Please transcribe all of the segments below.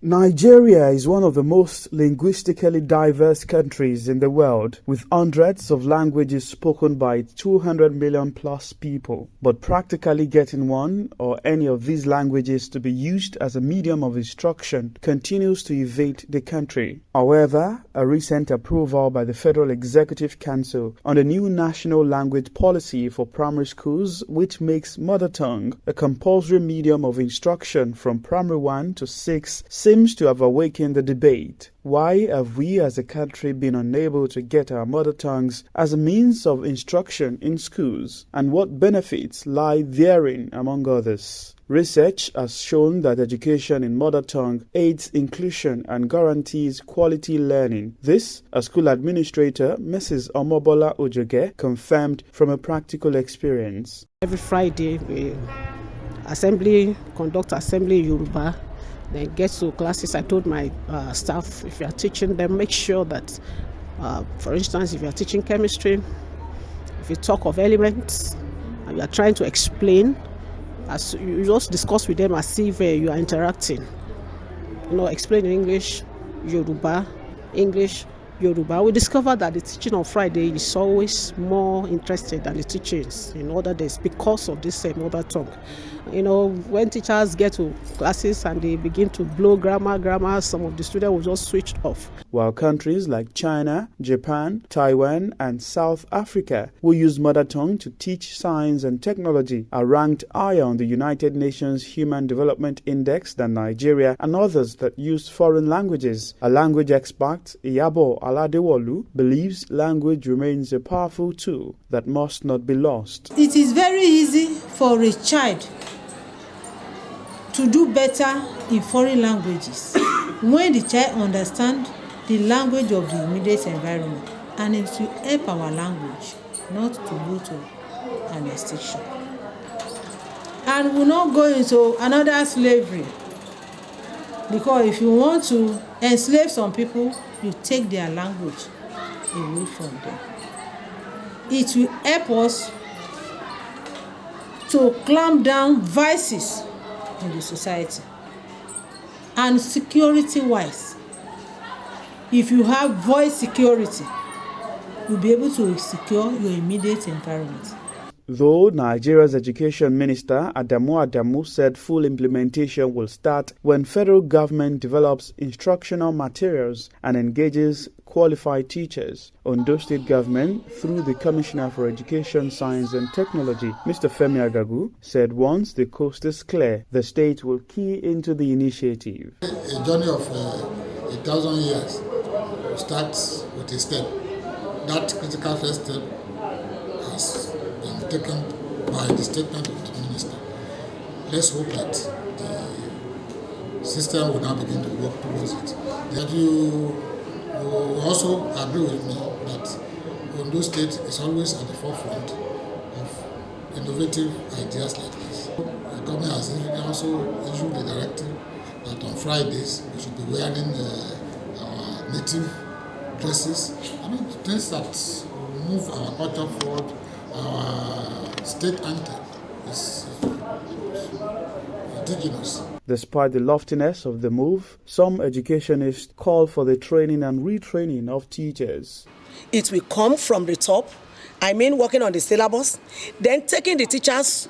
Nigeria is one of the most linguistically diverse countries in the world, with hundreds of languages spoken by 200 million plus people. But practically getting one or any of these languages to be used as a medium of instruction continues to evade the country. However, a recent approval by the Federal Executive Council on the new national language policy for primary schools, which makes mother tongue a compulsory medium of instruction from primary 1 to 6, seems to have awakened the debate. Why have we as a country been unable to get our mother tongues as a means of instruction in schools, and what benefits lie therein, among others? Research has shown that education in mother tongue aids inclusion and guarantees quality learning. This, a school administrator, Mrs. Omobola Ojoge, confirmed from a practical experience. Every Friday, we conduct assembly in Yoruba. Then get to classes. I told my staff, if you are teaching them, make sure that, for instance, if you are teaching chemistry, if you talk of elements and you are trying to explain, as you just discuss with them as if you are interacting. Explain in English, Yoruba, English, Yoruba. We discovered that the teaching on Friday is always more interesting than the teachings in other days because of this mother tongue. When teachers get to classes and they begin to blow grammar, some of the students will just switch off. While countries like China, Japan, Taiwan, and South Africa, who use mother tongue to teach science and technology, are ranked higher on the United Nations Human Development Index than Nigeria and others that use foreign languages. A language expert, Iyabo Aladewolu, believes language remains a powerful tool that must not be lost. It is very easy for a child to do better in foreign languages when the child understands the language of the immediate environment, and it will help our language not to go to an extinction. And we'll not go into another slavery, because if you want to enslave some people, you take their language away from them. It will help us to clamp down vices in the society. And security-wise, if you have voice security, you'll be able to secure your immediate environment. Though Nigeria's Education Minister Adamu said full implementation will start when federal government develops instructional materials and engages qualified teachers, Ondo State government, through the Commissioner for Education, Science and Technology, Mr. Femi Agagu, said once the coast is clear, the state will key into the initiative. A journey of 1,000 years starts with a step. That critical first step has been taken by the statement of the minister. Let's hope that the system will now begin to work towards it. That you also agree with me that Ondo State is always at the forefront of innovative ideas like this. The government has also issued a directive that on Fridays we should be wearing our native dresses. Things that move our culture forward. Our state anthem is indigenous. Despite the loftiness of the move, some educationists call for the training and retraining of teachers. It will come from the top, working on the syllabus, then taking the teachers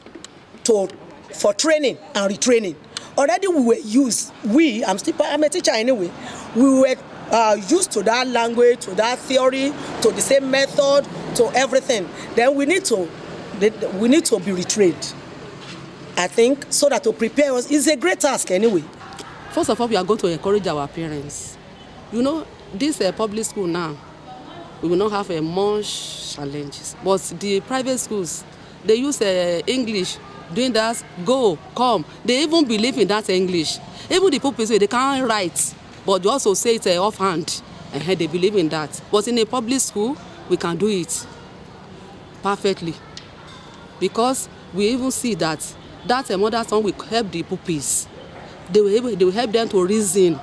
for training and retraining. Already we were used, I'm a teacher anyway, we were used to that language, to that theory, to the same method, to everything. Then we need to be retrained, I think, so that to prepare us is a great task anyway. First of all, we are going to encourage our parents. This public school now, we will not have much challenges. But the private schools, they use English, doing that, go, come. They even believe in that English. Even the pupils, they can't write, but they also say it offhand, and they believe in that. But in a public school, we can do it perfectly, because we even see that mother tongue will help the pupils. They will help them to reason.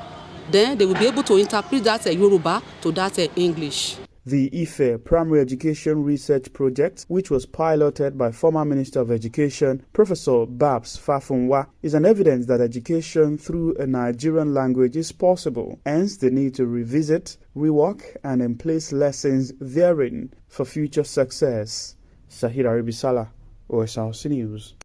Then they will be able to interpret that Yoruba to that English. The IFE Primary Education Research Project, which was piloted by former Minister of Education, Professor Babs Fafunwa, is an evidence that education through a Nigerian language is possible. Hence, the need to revisit, rework, and emplace lessons therein for future success. Zaheed Aribisala, OSRC News.